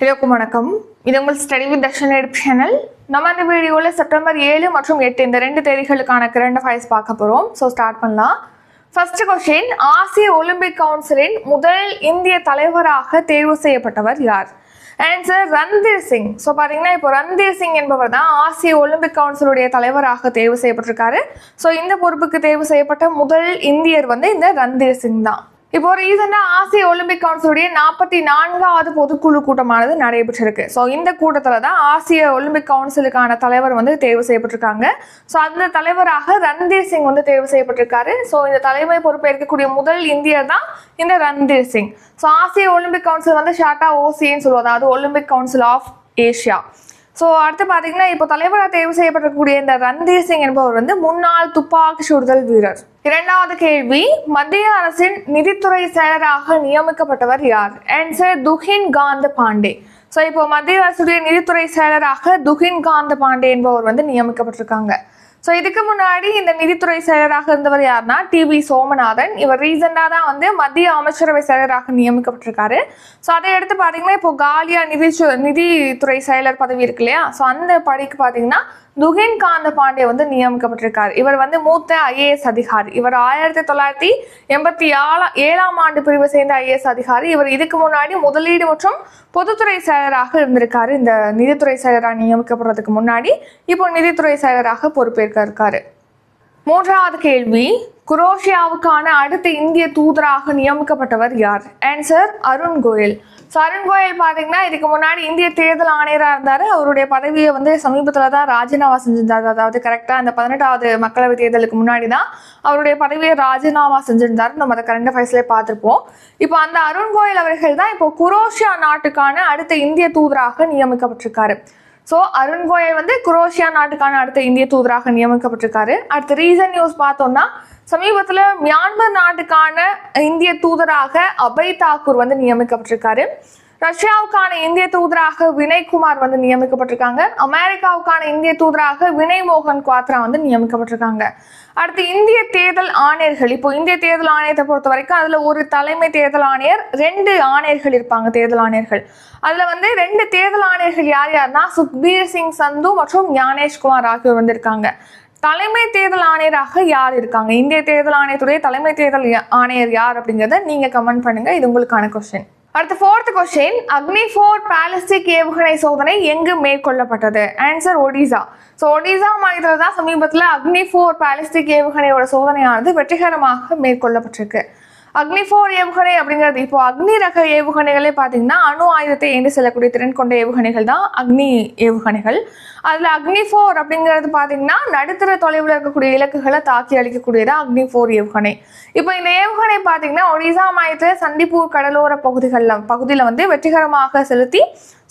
எல்லோருக்கும் வணக்கம். இது உங்கள் ஸ்டடி வித் தர்ஷன் சேனல். நம்ம இந்த வீடியோவில் செப்டம்பர் 7 மற்றும் 8 இந்த 2 தேதிகளுக்கான கரண்ட் அஃபேர்ஸ் பார்க்க போகிறோம். ஸோ ஸ்டார்ட் பண்ணலாம். ஃபர்ஸ்ட் கொஸ்டின், ஆசிய ஒலிம்பிக் கவுன்சிலின் முதல் இந்திய தலைவராக தேர்வு செய்யப்பட்டவர் யார்? ஆன்சர் ரந்தீர் சிங். ஸோ பார்த்தீங்கன்னா இப்போ ரந்தீர் சிங் என்பவர் தான் ஆசிய ஒலிம்பிக் கவுன்சிலுடைய தலைவராக தேர்வு செய்யப்பட்டிருக்காரு. ஸோ இந்த பொறுப்புக்கு தேர்வு செய்யப்பட்ட முதல் இந்தியர் இந்த ரந்தீர் சிங் தான். இப்போ ரீசெண்டாக ஆசிய ஒலிம்பிக் கவுன்சிலுடைய 44வது பொதுக்குழு கூட்டமானது நடைபெற்றிருக்கு. ஸோ இந்த கூட்டத்தில் தான் ஆசிய ஒலிம்பிக் கவுன்சிலுக்கான தலைவர் தேர்வு செய்யப்பட்டிருக்காங்க. ஸோ அந்த தலைவராக ரந்தீர் சிங் தேர்வு செய்யப்பட்டிருக்காரு. ஸோ இந்த தலைமை பொறுப்பேற்கக்கூடிய முதல் இந்தியர் தான் இந்த ரந்தீர் சிங். ஸோ ஆசிய ஒலிம்பிக் கவுன்சில் ஷார்ட்டா ஓசின்னு சொல்லுவோம், அதாவது Olympic council of Asia. So அடுத்து பார்த்தீங்கன்னா இப்போ தலைவராக தேர்வு செய்யப்படக்கூடிய இந்த ரந்தீர் சிங் என்பவர் முன்னாள் துப்பாக்கி சுடுதல் வீரர். இரண்டாவது கேள்வி, மத்திய அரசின் நிதித்துறை செயலராக நியமிக்கப்பட்டவர் யார்? ஆன்சர் துகின் காந்த பாண்டே. ஸோ இப்போ மத்திய அரசுடைய நிதித்துறை செயலராக துகின் காந்த பாண்டே என்பவர் நியமிக்கப்பட்டிருக்காங்க. ஸோ இதுக்கு முன்னாடி இந்த நிதித்துறை செயலராக இருந்தவர் யாருன்னா டிவி சோமநாதன். இவர் ரீசெண்டாக தான் மத்திய அமைச்சரவை செயலராக நியமிக்கப்பட்டிருக்காரு. ஸோ அதை எடுத்து பார்த்தீங்கன்னா இப்போ காலியா நிதித்துறை செயலர் பதவி இருக்கு இல்லையா, ஸோ அந்த பணிக்கு பார்த்தீங்கன்னா துகின் காந்த பாண்டே நியமிக்கப்பட்டிருக்காரு. இவர் மூத்த IAS அதிகாரி. இவர் 1987ஆம் ஆண்டு பிரிவை சேர்ந்த IAS அதிகாரி. இவர் இதுக்கு முன்னாடி முதலீடு மற்றும் பொதுத்துறை செயலராக இருந்திருக்காரு. இந்த நிதித்துறை செயலராக நியமிக்கப்படுறதுக்கு முன்னாடி இப்போ நிதித்துறை செயலராக பொறுப்பேற்க இருக்காரு. மூன்றாவது கேள்வி, குரோஷியாவுக்கான அடுத்த இந்திய தூதராக நியமிக்கப்பட்டவர் யார்? ஆன்சர் அருண் கோயல். ஸோ அருண் கோயல் பார்த்தீங்கன்னா இதுக்கு முன்னாடி இந்திய தேர்தல் ஆணையராக இருந்தார். அவருடைய பதவியை சமீபத்தில் தான் ராஜினாமா செஞ்சிருந்தார். அதாவது கரெக்டாக அந்த 18வது மக்களவை தேர்தலுக்கு முன்னாடி தான் அவருடைய பதவியை ராஜினாமா செஞ்சிருந்தார். நம்ம அதை கரண்ட் அஃபேர்ஸ்லேயே பார்த்துருப்போம். இப்போ அந்த அருண் கோயல் அவர்கள் தான் இப்போ குரோஷியா நாட்டுக்கான அடுத்த இந்திய தூதராக நியமிக்கப்பட்டிருக்காரு. ஸோ அருண் கோயல் குரோஷியா நாட்டுக்கான அடுத்த இந்திய தூதராக நியமிக்கப்பட்டிருக்காரு. அடுத்த ரீசன் நியூஸ் பார்த்தோம்னா சமீபத்தில் மியான்மர் நாட்டுக்கான இந்திய தூதராக அபய் தாக்கூர் நியமிக்கப்பட்டிருக்காரு. ரஷ்யாவுக்கான இந்திய தூதராக வினய்குமார் நியமிக்கப்பட்டிருக்காங்க. அமெரிக்காவுக்கான இந்திய தூதராக வினய் மோகன் குவாத்ரா நியமிக்கப்பட்டிருக்காங்க. அடுத்து இந்திய தேர்தல் ஆணையர்கள். இப்போ இந்திய தேர்தல் ஆணையத்தை பொறுத்த வரைக்கும் அதில் ஒரு தலைமை தேர்தல் ஆணையர், 2 ஆணையர்கள் இருப்பாங்க தேர்தல் ஆணையர்கள். அதில் 2 தேர்தல் ஆணையர்கள் யாருன்னா சுக்பீர் சிங் சந்து மற்றும் ஞானேஷ்குமார் ஆகியோர் இருக்காங்க. தலைமை தேர்தல் ஆணையராக யார் இருக்காங்க? இந்திய தேர்தல் ஆணையத்துடைய தலைமை தேர்தல் ஆணையர் யார் அப்படிங்கிறத நீங்க கமெண்ட் பண்ணுங்க. இது உங்களுக்கான கொஸ்டின். அடுத்த 4th கொஸ்டின், அக்னி 4 பாலிஸ்டிக் ஏவுகணை சோதனை எங்கு மேற்கொள்ளப்பட்டது? ஆன்சர் ஒடிசா. ஸோ ஒடிசா மாநிலத்தில் தான் சமீபத்தில் அக்னி 4 பாலிஸ்டிக் ஏவுகணையோட சோதனையானது வெற்றிகரமாக மேற்கொள்ளப்பட்டிருக்கு. அக்னி 4 ஏவுகணை அப்படிங்கிறது இப்போ அக்னி ரக ஏவுகணைகளே பார்த்தீங்கன்னா அணு ஆயுதத்தை ஏந்தி செல்லக்கூடிய திறன் கொண்ட ஏவுகணைகள் தான் அக்னி ஏவுகணைகள். அதில் அக்னி 4 அப்படிங்கிறது பார்த்தீங்கன்னா நடுத்தர தொலைவில் இருக்கக்கூடிய இலக்குகளை தாக்கி அளிக்கக்கூடியது அக்னி 4 ஏவுகணை. இப்போ இந்த ஏவுகணை பார்த்தீங்கன்னா ஒடிசா மாநிலத்தில் சண்டிப்பூர் கடலோர பகுதியில் வெற்றிகரமாக செலுத்தி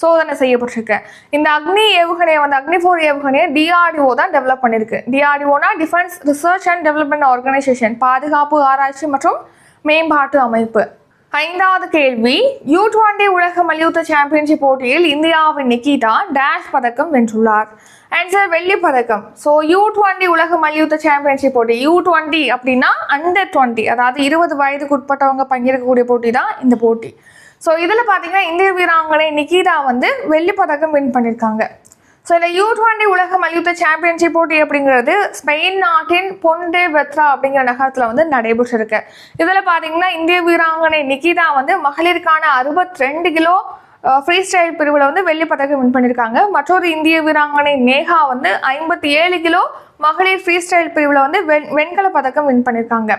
சோதனை செய்யப்பட்டிருக்கு. இந்த அக்னி ஏவுகணையை அக்னி 4 ஏவுகணையை DRDO தான் டெவலப் பண்ணியிருக்கு. DRDOனா defence research and development organisation, பாதுகாப்பு ஆராய்ச்சி மற்றும் மேம்பாட்டு அமைப்பு. 5வது கேள்வி, U20 உலக மல்யுத்த சாம்பியன்ஷிப் போட்டியில் இந்தியாவின் நிகிதா டேஷ் பதக்கம் வென்றுள்ளார். ஆன்சர் வெள்ளி பதக்கம். ஸோ U20 உலக மல்யுத்த சாம்பியன்ஷிப் போட்டி, U20 அப்படின்னா அண்டர் 20, அதாவது 20 வயதுக்கு உட்பட்டவங்க பங்கேற்கக்கூடிய போட்டி தான் இந்த போட்டி. ஸோ இதில் பார்த்தீங்கன்னா இந்திய வீராங்கனை நிகிதா வெள்ளி பதக்கம் வின் பண்ணியிருக்காங்க. ஸோ இந்த U20 உலக மல்யுத்த சாம்பியன்ஷிப் போட்டி அப்படிங்கிறது ஸ்பெயின் நாட்டின் பொண்டே வெத்ரா அப்படிங்கிற நகரத்தில் நடைபெற்றிருக்கு. இதில் பார்த்தீங்கன்னா இந்திய வீராங்கனை நிகிதா மகளிருக்கான 62 கிலோ ஃப்ரீ ஸ்டைல் பிரிவில் வெள்ளி பதக்கம் வின் பண்ணியிருக்காங்க. மற்றொரு இந்திய வீராங்கனை நேஹா 57 கிலோ மகளிர் ஃப்ரீ ஸ்டைல் பிரிவில் வெண்கல பதக்கம் வின் பண்ணியிருக்காங்க.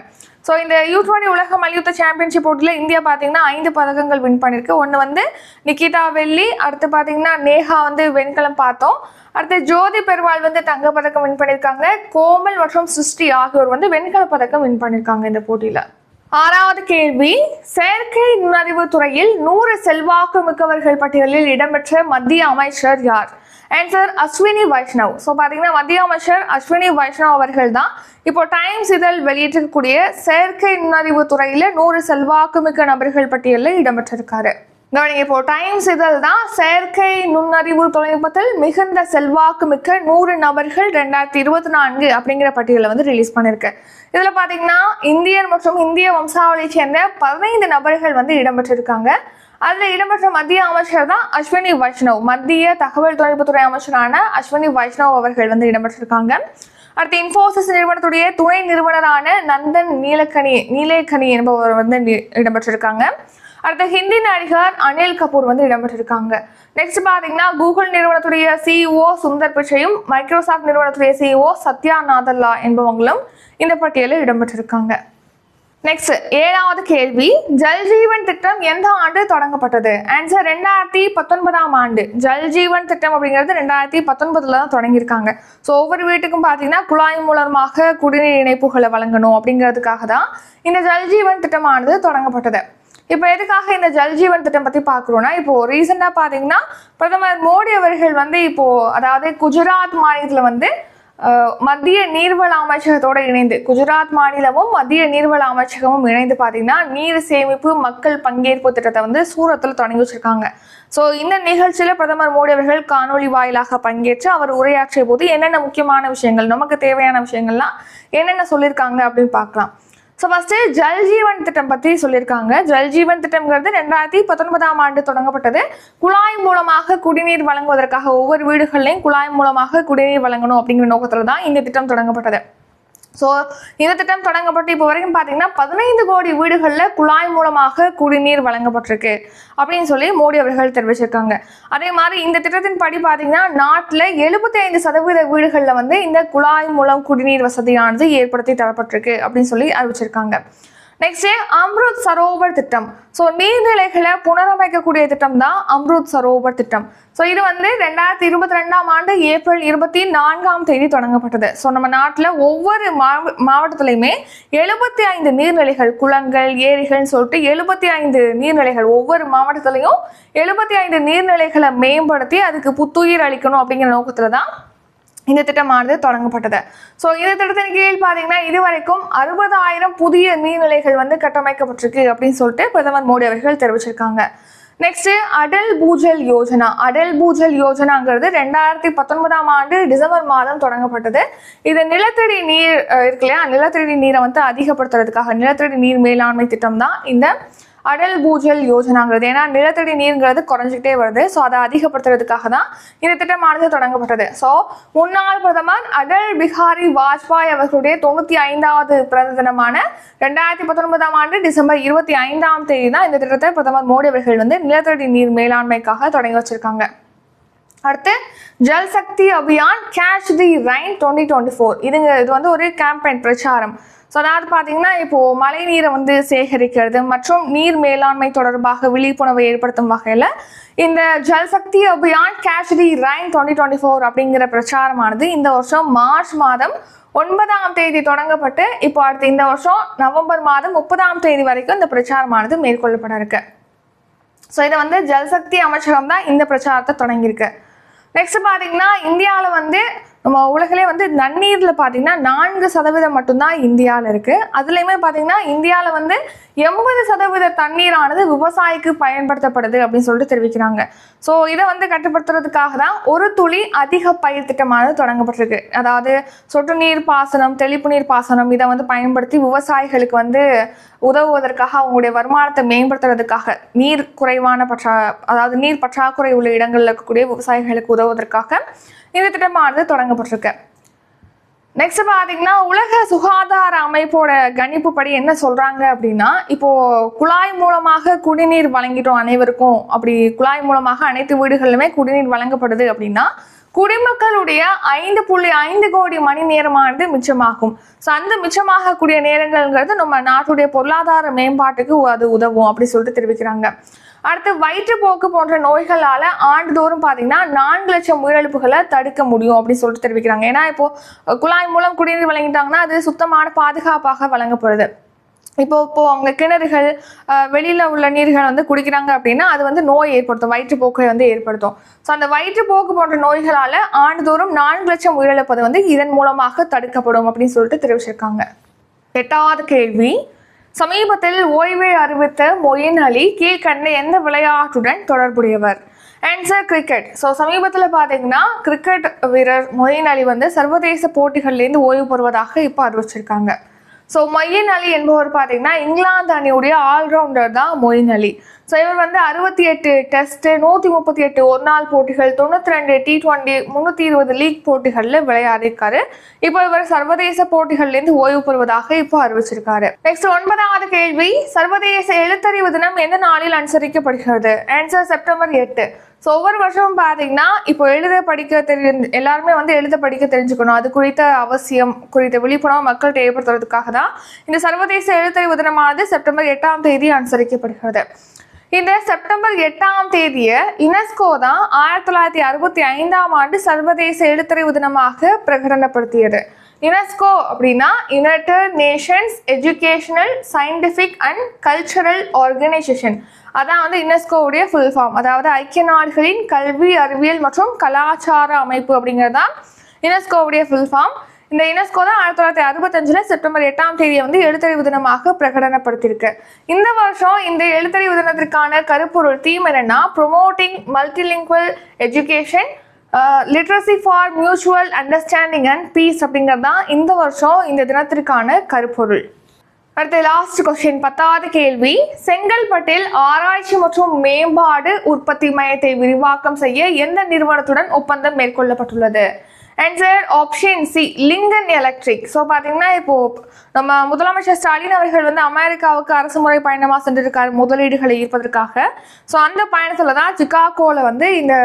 ஸோ இந்த U20 உலக மல்யுத்த சாம்பியன்ஷிப் போட்டியில் இந்தியா பார்த்தீங்கன்னா 5 பதக்கங்கள் வின் பண்ணியிருக்கு. ஒன்று நிகிதா வெள்ளி, அடுத்து பார்த்தீங்கன்னா நேஹா வெண்கலம் பார்த்தோம். அடுத்து ஜோதி பெர்வால் தங்க பதக்கம் வின் பண்ணியிருக்காங்க. கோமல் மற்றும் சிருஷ்டி ஆகியோர் வெண்கல பதக்கம் வின் பண்ணியிருக்காங்க இந்த போட்டியில். 6வது கேள்வி, செயற்கை நுண்ணறிவு துறையில் 100 செல்வாக்கு மிக்கவர்கள் பட்டியலில் இடம்பெற்ற மத்திய அமைச்சர் யார்? ஆன்சர் அஸ்வினி வைஷ்ணவ். ஸோ பார்த்தீங்கன்னா மத்திய அமைச்சர் அஸ்வினி வைஷ்ணவ் அவர்கள் தான் இப்போ டைம்ஸ் இதழ் வெளியிட்டிருக்கக்கூடிய செயற்கை நுண்ணறிவு துறையில் 100 செல்வாக்கு மிக்க நபர்கள் பட்டியலில் இடம்பெற்றிருக்காரு. கவனிங்க, இப்போ டைம்ஸ் இதழ் தான் செயற்கை நுண்ணறிவு தொழில்நுட்பத்தில் மிகுந்த செல்வாக்கு மிக்க 100 நபர்கள் 2024 அப்படிங்கிற பட்டியலை ரிலீஸ் பண்ணிருக்கு. இதுல பாத்தீங்கன்னா இந்தியன் மற்றும் இந்திய வம்சாவளியை சேர்ந்த 15 நபர்கள் இடம்பெற்றிருக்காங்க. அதில் இடம்பெற்ற மத்திய அமைச்சர் தான் அஸ்வினி வைஷ்ணவ். மத்திய தகவல் தொழில்நுட்பத்துறை அமைச்சரான அஸ்வினி வைஷ்ணவ் அவர்கள் வந்து இடம்பெற்றிருக்காங்க. அடுத்து இன்ஃபோசிஸ் நிறுவனத்துடைய துணை நிறுவனரான நந்தன் நீலேகனி என்பவர் வந்து இடம்பெற்றிருக்காங்க. அடுத்து ஹிந்தி நடிகர் அனில் கபூர் வந்து இடம்பெற்றிருக்காங்க. நெக்ஸ்ட் பாத்தீங்கன்னா கூகுள் நிறுவனத்துடைய சிஇஓ சுந்தர் பிச்சையும் மைக்ரோசாஃப்ட் நிறுவனத்துடைய சிஇஓ சத்யா நாதல்லா என்பவங்களும் இந்த பட்டியலில் இடம்பெற்றிருக்காங்க. நெக்ஸ்ட் 7வது கேள்வி, ஜல்ஜீவன் திட்டம் எந்த ஆண்டு தொடங்கப்பட்டது? ஆன்சர் 2019ஆம் ஆண்டு. ஜல்ஜீவன் திட்டம் அப்படிங்கிறது 2019 தான் தொடங்கியிருக்காங்க. ஸோ ஒவ்வொரு வீட்டுக்கும் பார்த்தீங்கன்னா குழாய் மூலமாக குடிநீர் இணைப்புகளை வழங்கணும் அப்படிங்கிறதுக்காக தான் இந்த ஜல்ஜீவன் திட்டமானது தொடங்கப்பட்டது. இப்போ எதுக்காக இந்த ஜல்ஜீவன் திட்டம் பற்றி பார்க்குறோன்னா, இப்போ ரீசெண்டாக பார்த்தீங்கன்னா பிரதமர் மோடி அவர்கள் வந்து அதாவது குஜராத் மாநிலத்தில் வந்து மத்திய நீர்வள அமைச்சகத்தோடு இணைந்து, குஜராத் மாநிலமும் மத்திய நீர்வள அமைச்சகமும் இணைந்து பார்த்தீங்கன்னா நீர் சேமிப்பு மக்கள் பங்கேற்பு திட்டத்தை வந்து சூரத்தில் தொடங்கி வச்சிருக்காங்க. ஸோ இந்த நிகழ்ச்சியில் பிரதமர் மோடி அவர்கள் காணொலி வாயிலாக பங்கேற்று அவர் உரையாற்றிய போது என்னென்ன முக்கியமான விஷயங்கள், நமக்கு தேவையான விஷயங்கள்லாம் என்னென்ன சொல்லியிருக்காங்க அப்படின்னு பார்க்கலாம். ஸோ ஃபஸ்ட்டு ஜல்ஜீவன் திட்டம் பற்றி சொல்லியிருக்காங்க. ஜல்ஜீவன் திட்டம்ங்கிறது 2019ஆம் ஆண்டு தொடங்கப்பட்டது. குழாய் மூலமாக குடிநீர் வழங்குவதற்காக ஒவ்வொரு வீடுகள்லையும் குழாய் மூலமாக குடிநீர் வழங்கணும் அப்படிங்கிற நோக்கத்தில் தான் இந்த திட்டம் தொடங்கப்பட்டது. ஸோ இந்த திட்டம் தொடங்கப்பட்டு இப்போ வரைக்கும் பார்த்தீங்கன்னா 15 கோடி வீடுகளில் குழாய் மூலமாக குடிநீர் வழங்கப்பட்டிருக்கு அப்படின்னு சொல்லி மோடி அவர்கள் தெரிவிச்சிருக்காங்க. அதே மாதிரி இந்த திட்டத்தின் படி பார்த்தீங்கன்னா நாட்டில் 75% வீடுகளில் வந்து இந்த குழாய் மூலம் குடிநீர் வசதியானது ஏற்படுத்தி தரப்பட்டிருக்கு அப்படின்னு சொல்லி அறிவிச்சிருக்காங்க. நெக்ஸ்ட் அம்ருத் சரோவர் திட்டம். ஸோ நீர்நிலைகளை புனரமைக்கக்கூடிய திட்டம் தான் அம்ருத் சரோவர் திட்டம். ஸோ இது வந்து 2022ஆம் ஆண்டு ஏப்ரல் 24ஆம் தேதி தொடங்கப்பட்டது. ஸோ நம்ம நாட்டில் ஒவ்வொரு மாவட்டத்திலையுமே 75 நீர்நிலைகள், குளங்கள், ஏரிகள்னு சொல்லிட்டு 75 நீர்நிலைகள், ஒவ்வொரு மாவட்டத்திலையும் 75 நீர்நிலைகளை மேம்படுத்தி அதுக்கு புத்துயிர் அளிக்கணும் அப்படிங்கிற நோக்கத்தில் தான் இந்த திட்டமானது தொடங்கப்பட்டது. ஸோ இந்த திட்டத்தின் கீழ் பார்த்தீங்கன்னா இதுவரைக்கும் 60,000 புதிய நீர்நிலைகள் வந்து கட்டமைக்கப்பட்டிருக்கு அப்படின்னு சொல்லிட்டு பிரதமர் மோடி அவர்கள் தெரிவிச்சிருக்காங்க. நெக்ஸ்ட் அடல் பூஜல் யோஜனா. அடல் பூஜல் யோஜனாங்கிறது 2019ஆம் ஆண்டு டிசம்பர் மாதம் தொடங்கப்பட்டது. இது நிலத்தடி நீர் இருக்கு இல்லையா, நிலத்தடி நீரை வந்து அதிகப்படுத்துறதுக்காக நிலத்தடி நீர் மேலாண்மை திட்டம் தான் இந்த அடல் பூஜல் யோஜனாங்கிறது. ஏன்னா நிலத்தடி நீர்ங்கிறது குறைஞ்சிக்கிட்டே வருது. ஸோ அதை அதிகப்படுத்துறதுக்காக தான் இந்த திட்டமானது தொடங்கப்பட்டது. ஸோ முன்னாள் பிரதமர் அடல் பிஹாரி வாஜ்பாய் அவர்களுடைய 95வது பிறந்த தினமான 2019ஆம் ஆண்டு டிசம்பர் 25ஆம் தேதி தான் இந்த திட்டத்தை பிரதமர் மோடி அவர்கள் வந்து நிலத்தடி நீர் மேலாண்மைக்காக தொடங்கி வச்சிருக்காங்க. அடுத்து ஜல் சக்தி அபியான் கேட்ச் தி ரைன் 2024. இது வந்து ஒரு கேம்பெயின், பிரச்சாரம். ஸோ அதாவது பார்த்தீங்கன்னா இப்போது மழை நீரை வந்து சேகரிக்கிறது மற்றும் நீர் மேலாண்மை தொடர்பாக விழிப்புணர்வை ஏற்படுத்தும் வகையில் இந்த ஜல் சக்தி அபியான் கேட்ச் தி ரைன் 2024 அப்படிங்கிற பிரச்சாரமானது இந்த வருஷம் மார்ச் மாதம் 9ஆம் தேதி தொடங்கப்பட்டு இப்போ அடுத்து இந்த வருஷம் நவம்பர் மாதம் 30ஆம் தேதி வரைக்கும் இந்த பிரச்சாரமானது மேற்கொள்ளப்பட இருக்கு. ஸோ இதை வந்து ஜல்சக்தி அமைச்சகம் தான் இந்த பிரச்சாரத்தை தொடங்கியிருக்கு. நெக்ஸ்ட் பார்த்தீங்கன்னா இந்தியாவில் வந்து நம்ம உலகிலே வந்து நன்னீரில் பார்த்தீங்கன்னா 4% மட்டும்தான் இந்தியாவில் இருக்குது. அதுலேயுமே பார்த்தீங்கன்னா இந்தியாவில் வந்து 80% தண்ணீரானது விவசாயிக்கு பயன்படுத்தப்படுது அப்படின்னு சொல்லிட்டு தெரிவிக்கிறாங்க. ஸோ இதை வந்து கட்டுப்படுத்துறதுக்காக தான் ஒரு துளி அதிக பயிர் திட்டமானது தொடங்கப்பட்டிருக்கு. அதாவது சொட்டு நீர் பாசனம், தெளிப்பு நீர் பாசனம் இதை வந்து பயன்படுத்தி விவசாயிகளுக்கு வந்து உதவுவதற்காக, அவங்களுடைய வருமானத்தை மேம்படுத்துறதுக்காக, நீர் குறைவான அதாவது நீர் பற்றாக்குறை உள்ள இடங்களில் இருக்கக்கூடிய விவசாயிகளுக்கு உதவுவதற்காக இந்த திட்டமானது தொடங்கப்பட்டிருக்கு. நெக்ஸ்ட் பார்த்தீங்கன்னா உலக சுகாதார அமைப்போட கணிப்புப்படி என்ன சொல்றாங்க அப்படின்னா, இப்போ குழாய் மூலமாக குடிநீர் வழங்கிட்டோம் அனைவருக்கும், அப்படி குழாய் மூலமாக அனைத்து வீடுகளிலுமே குடிநீர் வழங்கப்படுது அப்படின்னா குடிமக்களுடைய 5.5 கோடி மணி நேரமானது மிச்சமாகும். ஸோ அந்த மிச்சமாகக்கூடிய நேரங்கள்ங்கிறது நம்ம நாட்டுடைய பொருளாதார மேம்பாட்டுக்கு அது உதவும் அப்படி சொல்லிட்டு தெரிவிக்கிறாங்க. அடுத்து வயிற்றுப்போக்கு போன்ற நோய்களால் ஆண்டுதோறும் பார்த்தீங்கன்னா 4 லட்சம் உயிரிழப்புகளை தடுக்க முடியும் அப்படின்னு சொல்லிட்டு தெரிவிக்கிறாங்க. ஏன்னா இப்போ குழாய் மூலம் குடிநீர் வழங்கிட்டாங்கன்னா அது சுத்தமான பாதுகாப்பாக வழங்கப்படுது. இப்போ அவங்க கிணறுகள் வெளியில் உள்ள நீர்கள் வந்து குடிக்கிறாங்க அப்படின்னா அது வந்து நோய் ஏற்படுத்தும், வயிற்றுப்போக்கை வந்து ஏற்படுத்தும். ஸோ அந்த வயிற்றுப்போக்கு போன்ற நோய்களால் ஆண்டுதோறும் 4 லட்சம் உயிரிழப்பது வந்து இதன் மூலமாக தடுக்கப்படும் அப்படின்னு சொல்லிட்டு தெரிவிச்சிருக்காங்க. 8வது கேள்வி, சமீபத்தில் ஓய்வை அறிவித்த மொயின் அலி கீழ்கண்ட எந்த விளையாட்டுடன் தொடர்புடையவர்? Answer cricket. ஸோ சமீபத்தில் பார்த்தீங்கன்னா கிரிக்கெட் வீரர் மொயின் அலி வந்து சர்வதேச போட்டிகள்லேருந்து ஓய்வு பெறுவதாக இப்போ அறிவிச்சிருக்காங்க. ஸோ மொயின் அலி என்பவர் பார்த்தீங்கன்னா இங்கிலாந்து அணியுடைய ஆல்ரவுண்டர் தான் மொயின் அலி. ஸோ இவர் வந்து 68 டெஸ்ட், 138 ஒரு நாள் போட்டிகள், 92 T20, 320 லீக் போட்டிகளில் விளையாடிருக்காரு. இப்போ இவர் சர்வதேச போட்டிகள்லேருந்து ஓய்வு பெறுவதாக இப்போ அறிவிச்சிருக்காரு. நெக்ஸ்ட் 9வது கேள்வி, சர்வதேச எழுத்தறிவு தினம் எந்த நாளில் அனுசரிக்கப்படுகிறது? Answer September 8. ஸோ ஒவ்வொரு வருஷமும் பார்த்தீங்கன்னா இப்போ எழுத படிக்க எல்லாருமே வந்து எழுத படிக்க தெரிஞ்சுக்கணும், அது குறித்த அவசியம் குறித்த விழிப்புணர்வு மக்கள்கிட்ட ஏற்படுத்துறதுக்காக தான் இந்த சர்வதேச எழுத்தறிவு தினமானது செப்டம்பர் 8ஆம் தேதி அனுசரிக்கப்படுகிறது. இந்த செப்டம்பர் 8ஆம் தேதியை யுனெஸ்கோ தான் 1965ஆம் ஆண்டு சர்வதேச எழுத்தறிவு தினமாக பிரகடனப்படுத்தியது. யுனெஸ்கோ அப்படின்னா United Nations educational scientific and cultural organisation. அதான் வந்து யுனெஸ்கோவுடைய ஃபுல் ஃபார்ம். அதாவது ஐக்கிய நாடுகளின் கல்வி, அறிவியல் மற்றும் கலாச்சார அமைப்பு அப்படிங்கிறது தான் யுனெஸ்கோவுடைய ஃபுல் ஃபார்ம். இந்த யுனெஸ்கோ தான் 1965 செப்டம்பர் 8ஆம் தேதியை வந்து எழுத்தறிவு தினமாக பிரகடனப்படுத்தியிருக்கு. இந்த வருஷம் இந்த எழுத்தறிவு தினத்திற்கான கருப்பொருள் தீம் என்னன்னா, promoting multilingual education, literacy for mutual understanding and peace அப்படிங்கிறது தான் இந்த வருஷம் இந்த தினத்திற்கான கருப்பொருள். அடுத்த லாஸ்ட் கொஸ்டின், 10வது கேள்வி, செங்கல்பட்டில் ஆராய்ச்சி மற்றும் மேம்பாடு உற்பத்தி மையத்தை விரிவாக்கம் செய்ய எந்த நிறுவனத்துடன் ஒப்பந்தம் மேற்கொள்ளப்பட்டுள்ளது? Answer option C, Lincoln electric. So பார்த்தீங்கன்னா இப்போ நம்ம முதலமைச்சர் ஸ்டாலின் அவர்கள் வந்து அமெரிக்காவுக்கு அரசுமுறை பயணமாக சென்றிருக்காரு முதலீடுகளை ஈர்ப்பதற்காக. ஸோ அந்த பயணத்தில் தான் சிகாகோவில் வந்து இந்த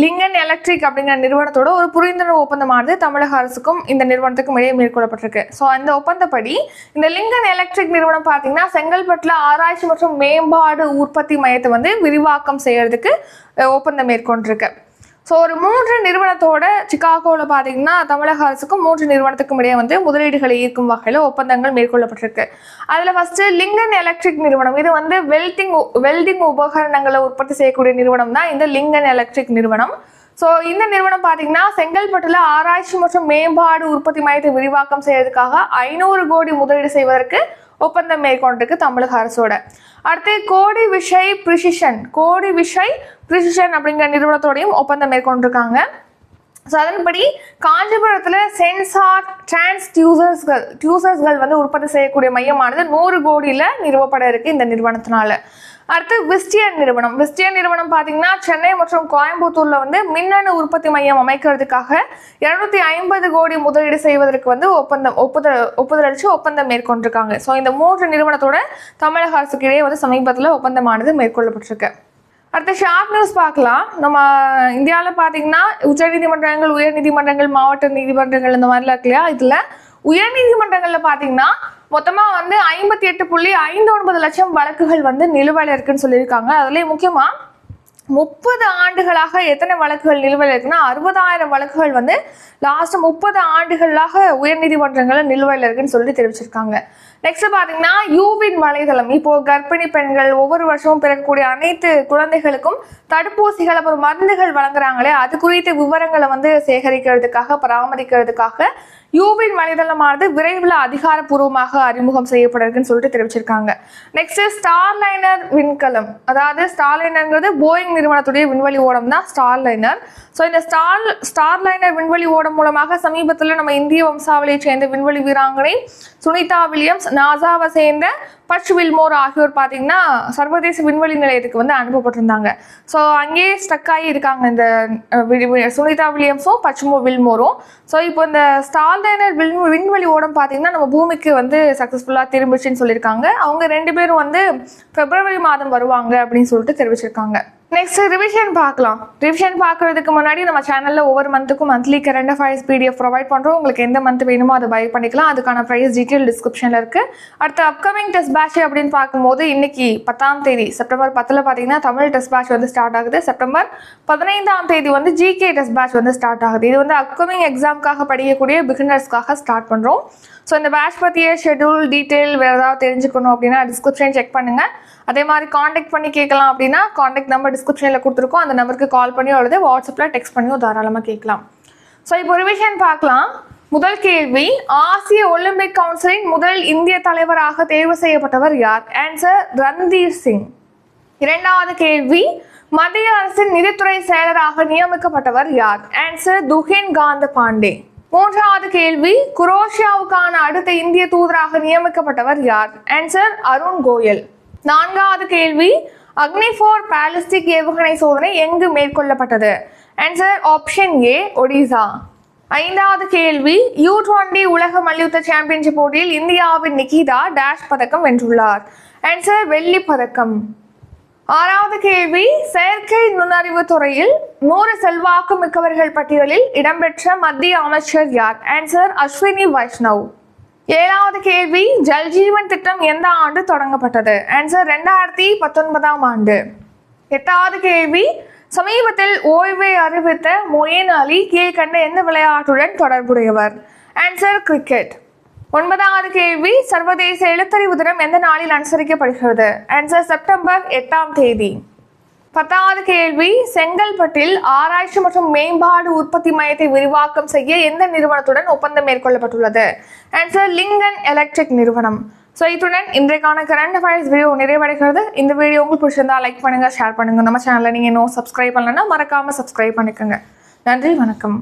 லிங்கன் எலக்ட்ரிக் அப்படிங்கிற நிறுவனத்தோட ஒரு புரிந்துணர்வு ஒப்பந்தமானது தமிழக அரசுக்கும் இந்த நிறுவனத்துக்கும் இடையே மேற்கொள்ளப்பட்டிருக்கு. ஸோ அந்த ஒப்பந்தப்படி இந்த லிங்கன் எலக்ட்ரிக் நிறுவனம் பார்த்தீங்கன்னா செங்கல்பட்டில் ஆராய்ச்சி மற்றும் மேம்பாடு உற்பத்தி மையத்தை வந்து விரிவாக்கம் செய்யறதுக்கு ஒப்பந்தம் மேற்கொண்டிருக்கு. ஸோ ஒரு 3 நிறுவனத்தோட சிகாகோவில் பார்த்தீங்கன்னா தமிழக அரசுக்கும் 3 நிறுவனத்துக்கும் இடையே வந்து முதலீடுகளை ஈர்க்கும் வகையில் ஒப்பந்தங்கள் மேற்கொள்ளப்பட்டிருக்கு. அதில் ஃபர்ஸ்ட் லிங்கன் எலக்ட்ரிக் நிறுவனம், இது வந்து வெல்டிங் உபகரணங்களை உற்பத்தி செய்யக்கூடிய நிறுவனம் தான் இந்த லிங்கன் எலக்ட்ரிக் நிறுவனம். ஸோ இந்த நிறுவனம் பார்த்தீங்கன்னா செங்கல்பட்டில் ஆராய்ச்சி மற்றும் மேம்பாடு உற்பத்தி மையத்தை விரிவாக்கம் செய்யறதுக்காக 500 கோடி முதலீடு செய்வதற்கு ஒப்பந்தம் மேற்கொண்டிருக்கு தமிழக அரசோட. அடுத்து கோடி விஷய் பிரிசிஷன் அப்படிங்கிற நிறுவனத்தோடையும் ஒப்பந்தம் மேற்கொண்டிருக்காங்க. ஸோ அதன்படி காஞ்சிபுரத்தில் சென்சார் டியூசர்ஸ்கள் வந்து உற்பத்தி செய்யக்கூடிய மையமானது 100 கோடியில் நிறுவப்பட இருக்கு இந்த நிறுவனத்தினால. அடுத்து விஸ்டியன் நிறுவனம் பார்த்தீங்கன்னா சென்னை மற்றும் கோயம்புத்தூர்ல வந்து மின்னணு உற்பத்தி மையம் அமைக்கிறதுக்காக 250 கோடி முதலீடு செய்வதற்கு வந்து ஒப்புதல் அளிச்சு ஒப்பந்தம் மேற்கொண்டிருக்காங்க. ஸோ இந்த 3 நிறுவனத்தோட தமிழக அரசுக்கு இடையே வந்து சமீபத்தில் ஒப்பந்தமானது மேற்கொள்ளப்பட்டிருக்கு. அடுத்த ஷார்ட் நியூஸ் பார்க்கலாம். நம்ம இந்தியாவில் பார்த்தீங்கன்னா உச்ச நீதிமன்றங்கள், உயர் நீதிமன்றங்கள், மாவட்ட நீதிமன்றங்கள் இந்த மாதிரிலாம் இருக்கு இல்லையா? இதில் உயர் நீதிமன்றங்களில் பார்த்தீங்கன்னா மொத்தமாக வந்து 58.59 லட்சம் வழக்குகள் வந்து நிலுவையில் இருக்குன்னு சொல்லியிருக்காங்க. அதுலேயும் முக்கியமாக 30 ஆண்டுகளாக எத்தனை வழக்குகள் நிலுவையில் இருக்குன்னா 60,000 வழக்குகள் வந்து லாஸ்ட் 30 ஆண்டுகளாக உயர்நீதிமன்றங்களில் நிலுவையில் இருக்குன்னு சொல்லி தெரிவிச்சிருக்காங்க. நெக்ஸ்ட் பார்த்தீங்கன்னா யூவின் வலைதளம், இப்போ கர்ப்பிணி பெண்கள் ஒவ்வொரு வருஷமும் பிறக்கக்கூடிய அனைத்து குழந்தைகளுக்கும் தடுப்பூசிகள் அப்புறம் மருந்துகள் வழங்குறாங்களே, அது குறித்த விவரங்களை வந்து சேகரிக்கிறதுக்காக பராமரிக்கிறதுக்காக யூவின் வலைதளமானது விரைவில் அதிகாரப்பூர்வமாக அறிமுகம் செய்யப்படுறதுன்னு சொல்லிட்டு தெரிவிச்சிருக்காங்க. நெக்ஸ்ட் ஸ்டார்லைனர் விண்கலம், அதாவது ஸ்டார்லைனர்ங்கிறது போயிங் நிறுவனத்துடைய விண்வெளி ஓடம் தான் ஸ்டார்லைனர். ஸோ இந்த ஸ்டார்லைனர் விண்வெளி ஓடம் மூலமாக சமீபத்தில் நம்ம இந்திய வம்சாவளியை சேர்ந்த விண்வெளி வீராங்கனை சுனிதா வில்லியம்ஸ், நாசாவை சேர்ந்த பச் வில்மோர் ஆகியோர் பார்த்தீங்கன்னா சர்வதேச விண்வெளி நிலையத்துக்கு வந்து அனுப்பப்பட்டிருந்தாங்க. ஸோ அங்கேயே ஸ்டக் ஆகி இருக்காங்க இந்த சுனிதா வில்லியம்ஸும் பச் வில்மோரும். ஸோ இப்போ இந்த ஸ்டார்லைனர் விண்வெளி ஓடம் பார்த்தீங்கன்னா நம்ம பூமிக்கு வந்து சக்ஸஸ்ஃபுல்லாக திரும்பிச்சுன்னு சொல்லியிருக்காங்க. அவங்க 2 பேரும் வந்து பிப்ரவரி மாதம் வருவாங்க அப்படின்னு சொல்லிட்டு தெரிவிச்சிருக்காங்க. நெக்ஸ்ட் ரிவிஷன் பார்க்கலாம். ரிவிஷன் பார்க்கறதுக்கு முன்னாடி நம்ம சேனலில் ஒவ்வொரு மந்த்துக்கும் monthly current affairs PDF provide பண்ணுறோம். உங்களுக்கு எந்த மந்த் வேணுமோ அதை பை பண்ணிக்கலாம். அதுக்கான ப்ரைஸ் டீட்டெயில் டிஸ்கிரிப்ஷனில் இருக்குது. அடுத்து அப்கமிங் டெஸ்ட் பேட்ச் அப்படின்னு பார்க்கும்போது இன்னைக்கு 10ஆம் தேதி செப்டம்பர் 10 பார்த்தீங்கன்னா தமிழ் டெஸ்ட் பேட்ச் வந்து ஸ்டார்ட் ஆகுது. செப்டம்பர் 15ஆம் தேதி வந்து GK டெஸ்ட் பேட்ச் வந்து ஸ்டார்ட் ஆகுது. இது வந்து அப்கமிங் எக்ஸாமுக்காக படிக்கக்கூடிய பிகினர்ஸ்க்காக ஸ்டார்ட் பண்ணுறோம். ஸோ இந்த பேட்ச் பற்றிய ஷெட்யூல் டீட்டெயில் வேறு ஏதாவது தெரிஞ்சுக்கணும் அப்படின்னா டிஸ்கிரிப்ஷன் செக் பண்ணுங்கள். அதே மாதிரி காண்டாக்ட் பண்ணி கேட்கலாம் அப்படின்னா காண்டாக்ட் நம்பர் டிஸ்கிரிப்ஷனில் கொடுத்துருக்கோம். அந்த நம்பருக்கு கால் பண்ணியோ அல்லது வாட்ஸ்அப்பில் டெக்ஸ்ட் பண்ணியோ தாராளமாக கேட்கலாம். ஸோ இப்போ ரிவிஷன் பார்க்கலாம். முதல் கேள்வி, ஆசிய ஒலிம்பிக் கவுன்சிலின் முதல் இந்திய தலைவராக தேர்வு செய்யப்பட்டவர் யார்? ஆன்சர் ரன்தீர் சிங். இரண்டாவது கேள்வி, மத்திய அரசின் நிதித்துறை செயலராக நியமிக்கப்பட்டவர் யார்? ஆன்சர் துஹின் காந்த பாண்டே. மூன்றாவது கேள்வி, குரோஷியாவுக்கான அடுத்த இந்திய தூதராக நியமிக்கப்பட்டவர் யார்? ஆன்சர் அருண் கோயல். நான்காவது கேள்வி, அக்னி 4 பாலிஸ்டிக் ஏவுகணை சோதனை எங்கு மேற்கொள்ளப்பட்டது? Answer option A, Odisha. ஐந்தாவது கேள்வி, U20 உலக மல்யுத்த சாம்பியன்ஷிப் போட்டியில் இந்தியாவின் நிகிதா டேஷ் பதக்கம் வென்றுள்ளார்? ஆன்சர் வெள்ளி பதக்கம். ஆறாவது கேள்வி, செயற்கை நுண்ணறிவு துறையில் 100 செல்வாக்கு மிக்கவர்கள் பட்டியலில் இடம்பெற்ற மத்திய அமைச்சர் யார்? ஆன்சர் அஸ்வினி வைஷ்ணவ். ஏழாவது கேள்வி, ஜல்ஜீவன் திட்டம் எந்த ஆண்டு தொடங்கப்பட்டது? ஆன்சர் 2019ஆம் ஆண்டு. எட்டாவது கேள்வி, சமீபத்தில் ஓய்வை அறிவித்த மொயின் அலி கீழ்கண்ட எந்த விளையாட்டுடன் தொடர்புடையவர்? Answer cricket. ஒன்பதாவது கேள்வி, சர்வதேச எழுத்தறிவு தினம் எந்த நாளில் அனுசரிக்கப்படுகிறது? ஆன்சர் செப்டம்பர் 8ஆம் தேதி. பத்தாவது கேள்வி, செங்கல்பட்டில் ஆராய்ச்சி மற்றும் மேம்பாடு உற்பத்தி மையத்தை விரிவாக்கம் செய்ய எந்த நிறுவனத்துடன் ஒப்பந்தம் மேற்கொள்ளப்பட்டுள்ளது? ஆன்சர் லிங்கன் எலக்ட்ரிக் நிறுவனம். ஸோ இத்துடன் இன்றைக்கான கரண்ட் அஃபேர்ஸ் வீடியோ நிறைவடைகிறது. இந்த வீடியோ உங்களுக்கு பிடிச்சிருந்தா லைக் பண்ணுங்க, ஷேர் பண்ணுங்க. நம்ம சேனலை நீங்கள் இன்னும் சப்ஸ்கிரைப் பண்ணலன்னா மறக்காம சப்ஸ்கிரைப் பண்ணிக்கோங்க. நன்றி, வணக்கம்.